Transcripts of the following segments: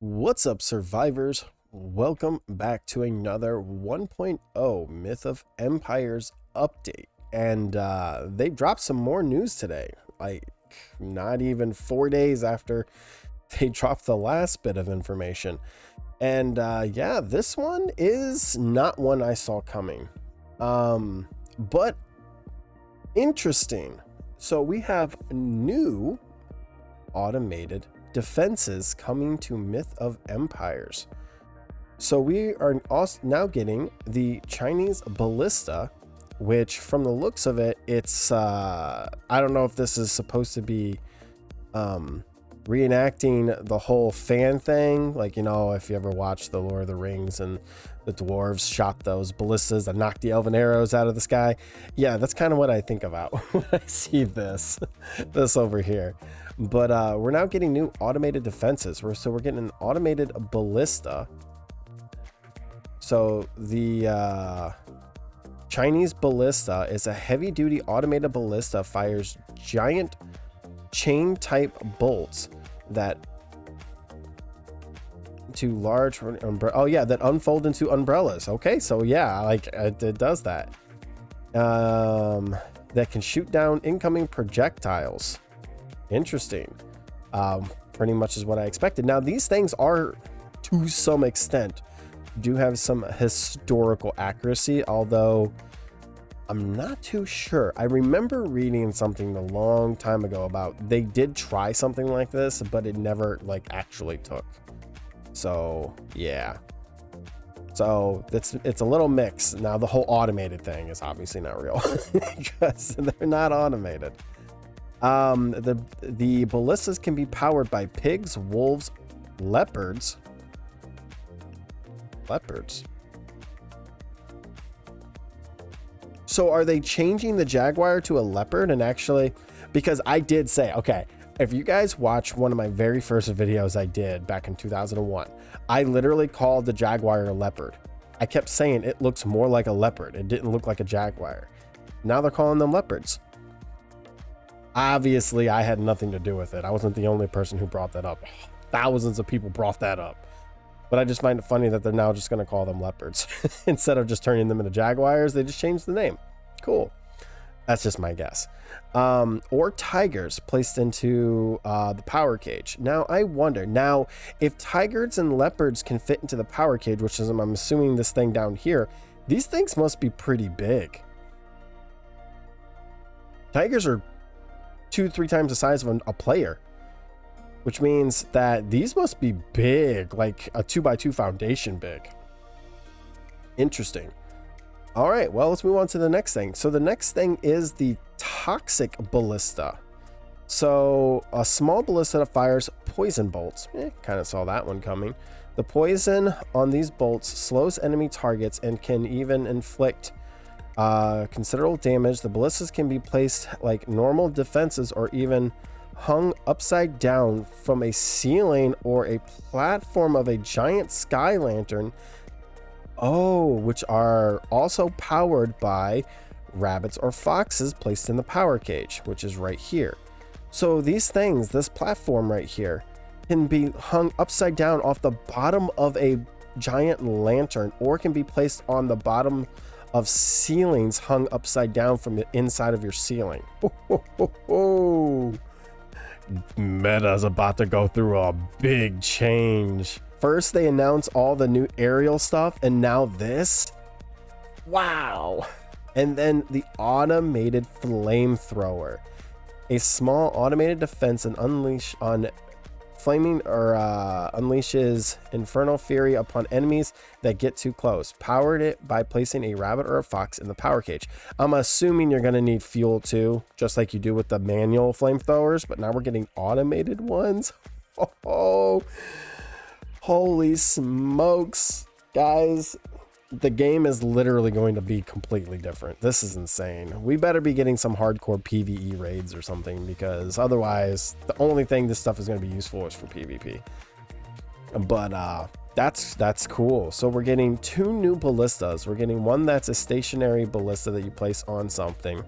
What's up, survivors? Welcome back to another 1.0 Myth of Empires update. And they dropped some more news today, like not even 4 days after they dropped the last bit of information. And yeah, this one is not one I saw coming, but interesting. So we have new automated defenses coming to Myth of Empires. So we are also now getting the Chinese ballista, which from the looks of it, it's I don't know if this is supposed to be reenacting the whole fan thing, like, you know, if you ever watched the Lord of the Rings and the dwarves shot those ballistas that knocked the elven arrows out of the sky. Yeah, that's kind of what I think about when I see this over here. But we're now getting new automated defenses. We're getting an automated ballista. So the Chinese ballista is a heavy-duty automated ballista, fires giant chain-type bolts that that unfold into umbrellas. Okay, so yeah, like it does that. That can shoot down incoming projectiles. Interesting. Pretty much is what I expected. Now these things are, to some extent, do have some historical accuracy, although I'm not too sure. I remember reading something a long time ago about they did try something like this, but it never like actually took. So yeah, so it's a little mix. Now the whole automated thing is obviously not real because they're not automated. The ballistas can be powered by pigs, wolves, leopards. So are they changing the jaguar to a leopard? And actually, because I did say, okay, if you guys watch one of my very first videos I did back in 2001, I literally called the jaguar a leopard. I kept saying it looks more like a leopard. It didn't look like a jaguar. Now they're calling them leopards. Obviously, I had nothing to do with it. I wasn't the only person who brought that up. Thousands of people brought that up. But I just find it funny that they're now just going to call them leopards. Instead of just turning them into jaguars, they just changed the name. Cool. That's just my guess. Or tigers placed into the power cage. Now, I wonder, now, if tigers and leopards can fit into the power cage, which is, I'm assuming this thing down here, these things must be pretty big. Tigers are 2-3 times the size of a player, which means that these must be big, like a 2x2 foundation big. Interesting. All right, well, let's move on to the next thing. So the next thing is the toxic ballista. So a small ballista that fires poison bolts. Kind of saw that one coming. The poison on these bolts slows enemy targets and can even inflict considerable damage. The ballistas can be placed like normal defenses or even hung upside down from a ceiling or a platform of a giant sky lantern. Oh, which are also powered by rabbits or foxes placed in the power cage, which is right here. So these things, this platform right here, can be hung upside down off the bottom of a giant lantern, or can be placed on the bottom of ceilings hung upside down from the inside of your ceiling. Meta's about to go through a big change. First, they announced all the new aerial stuff, and now this. Wow. And then the automated flamethrower. A small automated defense and unleashes infernal fury upon enemies that get too close. Powered it by placing a rabbit or a fox in the power cage. I'm assuming you're going to need fuel too, just like you do with the manual flamethrowers, but now we're getting automated ones. Oh, holy smokes, guys. The game is literally going to be completely different. This is insane. We better be getting some hardcore PvE raids or something, because otherwise the only thing this stuff is going to be useful is for PvP. But that's cool. So we're getting 2 new ballistas. We're getting one that's a stationary ballista that you place on something.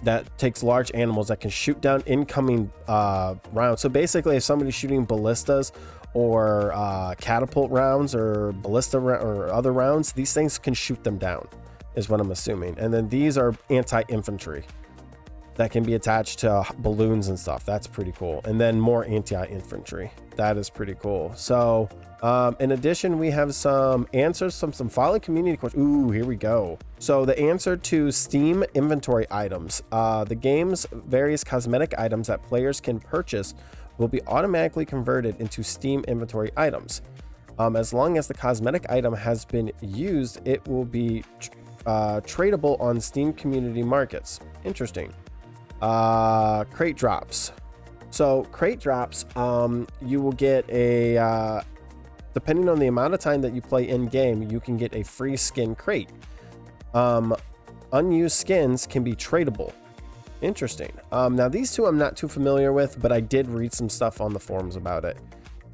that takes large animals that can shoot down incoming rounds. So basically, if somebody's shooting ballistas or catapult rounds or or other rounds, these things can shoot them down, is what I'm assuming. And then these are anti-infantry that can be attached to balloons and stuff. That's pretty cool. And then more anti-infantry. That is pretty cool. So in addition, we have some answers, some following community questions. Ooh, here we go. So the answer to Steam inventory items. The game's various cosmetic items that players can purchase will be automatically converted into Steam inventory items. As long as the cosmetic item has been used, it will be tradable on Steam community markets. Interesting. Crate drops. So crate drops, you will get a depending on the amount of time that you play in game, you can get a free skin crate. Unused skins can be tradable. Interesting. Now these two I'm not too familiar with, but I did read some stuff on the forums about it.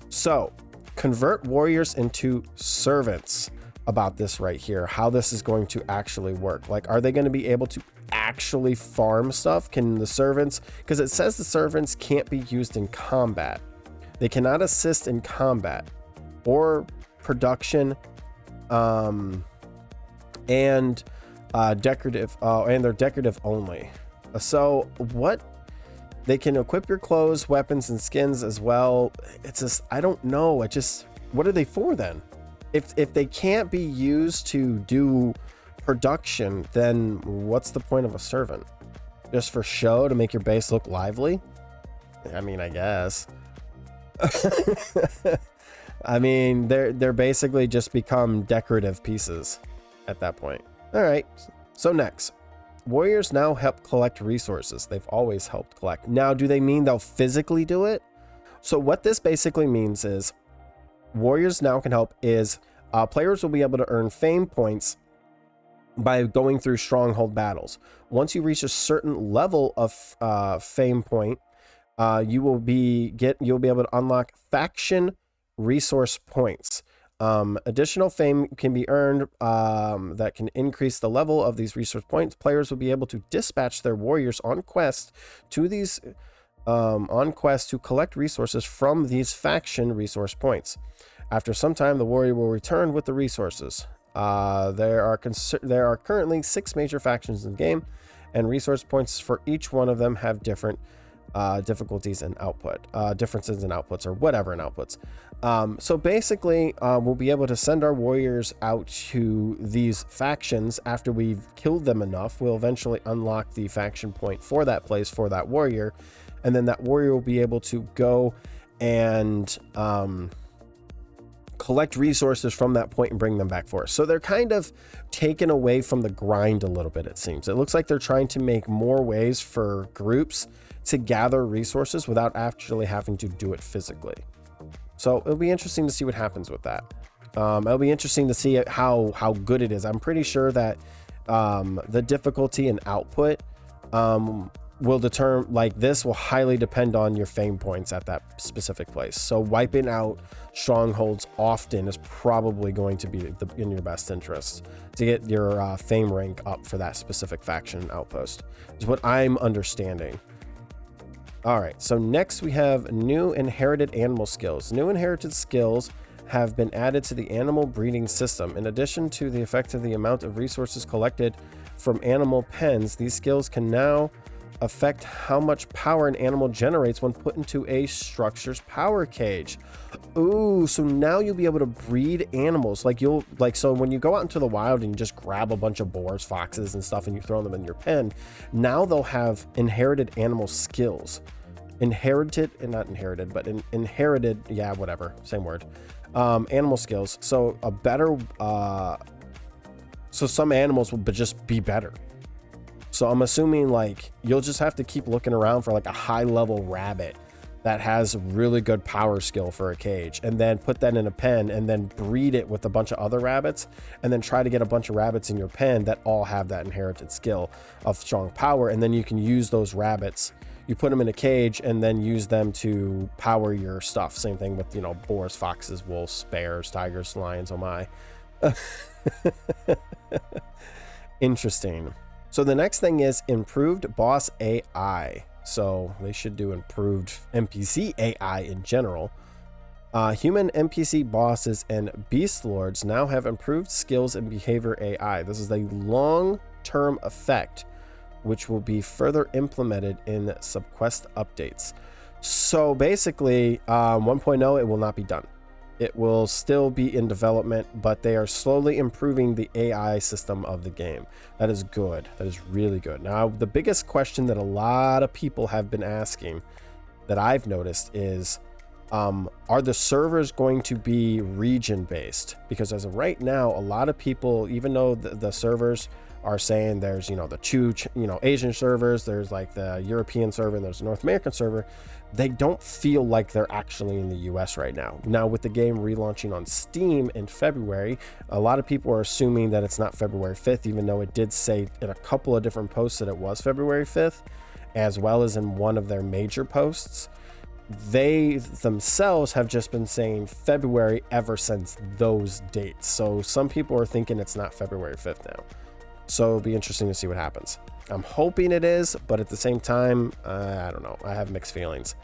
So convert warriors into servants. About this right here, how this is going to actually work. Like, are they going to be able to actually farm stuff? Can the servants, because it says the servants can't be used in combat. They cannot assist in combat or production, and decorative, and they're decorative only. So what, they can equip your clothes, weapons, and skins as well. It's just, I don't know. It just, what are they for then? If they can't be used to do production, then what's the point of a servant? Just for show, to make your base look lively? I mean, I guess. I mean, they're basically just become decorative pieces at that point. All right, so next. Warriors now help collect resources. They've always helped collect. Now, do they mean they'll physically do it? So what this basically means is warriors now can help is players will be able to earn fame points by going through stronghold battles. Once you reach a certain level of fame point, you'll be able to unlock faction resource points. Additional fame can be earned that can increase the level of these resource points. Players will be able to dispatch their warriors on quest to these to collect resources from these faction resource points. After some time, the warrior will return with the resources. There are currently 6 major factions in the game, and resource points for each one of them have different difficulties and differences in outputs, or whatever in outputs. So basically, we'll be able to send our warriors out to these factions after we've killed them enough. We'll eventually unlock the faction point for that place for that warrior, and then that warrior will be able to go and collect resources from that point and bring them back for us. So they're kind of taken away from the grind a little bit, it seems. It looks like they're trying to make more ways for groups to gather resources without actually having to do it physically. So it'll be interesting to see what happens with that. It'll be interesting to see how good it is. I'm pretty sure that the difficulty and output will determine, like, this will highly depend on your fame points at that specific place. So wiping out strongholds often is probably going to be in your best interest to get your fame rank up for that specific faction outpost, is what I'm understanding. All right, so next we have new inherited animal skills. New inherited skills have been added to the animal breeding system. In addition to the effect of the amount of resources collected from animal pens, these skills can now affect how much power an animal generates when put into a structure's power cage. Ooh, so now you'll be able to breed animals. So when you go out into the wild and you just grab a bunch of boars, foxes, and stuff, and you throw them in your pen, now they'll have inherited animal skills. Inherited, yeah, whatever, same word. Animal skills. So a better, so some animals will just be better. So I'm assuming, like, you'll just have to keep looking around for like a high level rabbit that has really good power skill for a cage, and then put that in a pen and then breed it with a bunch of other rabbits, and then try to get a bunch of rabbits in your pen that all have that inherited skill of strong power. And then you can use those rabbits, you put them in a cage and then use them to power your stuff. Same thing with, boars, foxes, wolves, bears, tigers, lions. Oh my. Interesting. So the next thing is improved boss AI. So they should do improved NPC AI in general. Human NPC bosses and beast lords now have improved skills and behavior AI. This is a long-term effect which will be further implemented in subquest updates. So basically, 1.0, it will not be done. It will still be in development, but they are slowly improving the AI system of the game. That is good. That is really good. Now, the biggest question that a lot of people have been asking that I've noticed is, are the servers going to be region based? Because as of right now, a lot of people, even though the servers are saying there's, you know, the Asian servers, there's like the European server, and there's the North American server, they don't feel like they're actually in the US right now. Now, with the game relaunching on Steam in February, a lot of people are assuming that it's not February 5th, even though it did say in a couple of different posts that it was February 5th, as well as in one of their major posts. They themselves have just been saying February ever since those dates. So some people are thinking it's not February 5th now. So it'll be interesting to see what happens. I'm hoping it is, but at the same time, I don't know. I have mixed feelings.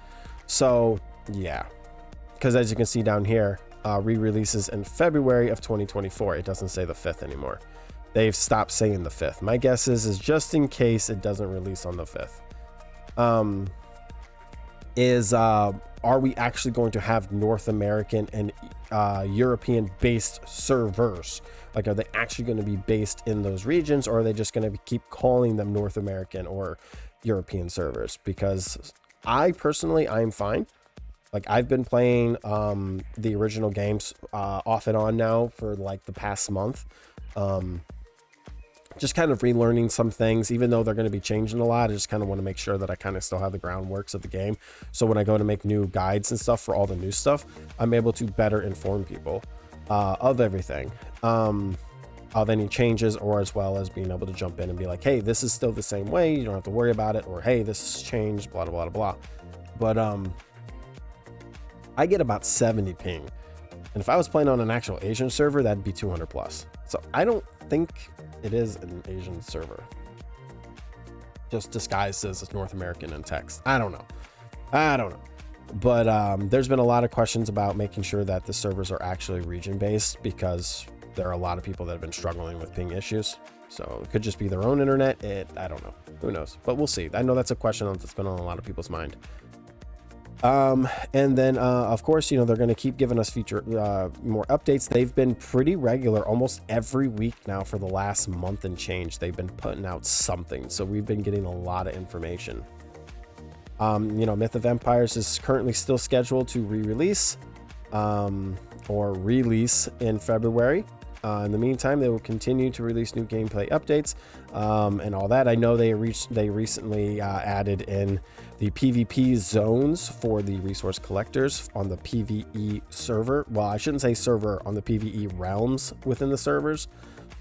So yeah, because as you can see down here, re-releases in February of 2024. It doesn't say the 5th anymore. They've stopped saying the 5th. My guess is just in case it doesn't release on the 5th. Are we actually going to have North American and European based servers? Like, are they actually going to be based in those regions, or are they just going to keep calling them North American or European servers? Because I personally, I'm fine. Like, I've been playing the original games off and on now for like the past month. Just kind of relearning some things, even though they're going to be changing a lot. I just kind of want to make sure that I kind of still have the groundworks of the game. So when I go to make new guides and stuff for all the new stuff, I'm able to better inform people of everything, of any changes, or as well as being able to jump in and be like, hey, this is still the same way. You don't have to worry about it. Or, hey, this has changed, blah, blah, blah, blah. But I get about 70 ping. And if I was playing on an actual Asian server, that'd be 200 plus. So I don't think it is an Asian server, just disguised as North American in text. I don't know. But there's been a lot of questions about making sure that the servers are actually region based, because there are a lot of people that have been struggling with ping issues. So it could just be their own internet. I don't know. Who knows? But we'll see. I know that's a question that's been on a lot of people's mind. And then, of course, you know, they're going to keep giving us more updates. They've been pretty regular almost every week now for the last month and change. They've been putting out something. So we've been getting a lot of information. You know, Myth of Empires is currently still scheduled to re-release, or release in February. In the meantime, they will continue to release new gameplay updates, and all that. I know they recently added in the PvP zones for the resource collectors on the PvE server. Well, I shouldn't say server, on the PvE realms within the servers.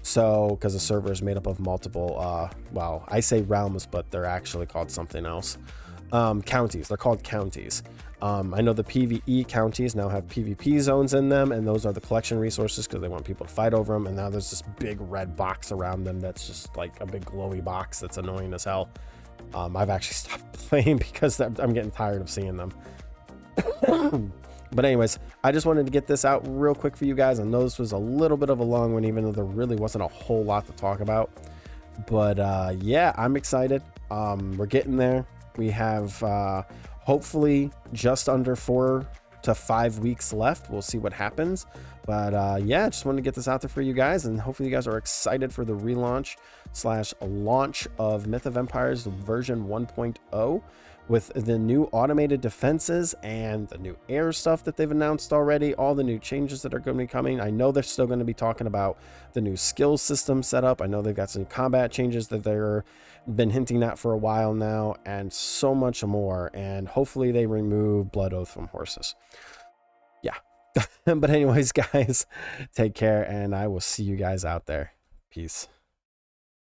So, because the server is made up of multiple, well, I say realms, but they're actually called something else. Counties. They're called counties. I know the PvE counties now have PvP zones in them, and those are the collection resources because they want people to fight over them. And now there's this big red box around them that's just like a big glowy box that's annoying as hell. I've actually stopped playing because I'm getting tired of seeing them. But anyways, I just wanted to get this out real quick for you guys. I know this was a little bit of a long one, even though there really wasn't a whole lot to talk about. But yeah, I'm excited. We're getting there. We have hopefully just under 4 to 5 weeks left. We'll see what happens. But yeah, just wanted to get this out there for you guys, and hopefully you guys are excited for the relaunch / launch of Myth of Empires version 1.0 with the new automated defenses and the new air stuff that they've announced already, all the new changes that are going to be coming. I know they're still going to be talking about the new skill system setup. I know they've got some combat changes that they're been hinting at for a while now, and so much more. And hopefully they remove blood oath from horses. Yeah. But anyways, guys, take care, and I will see you guys out there. Peace.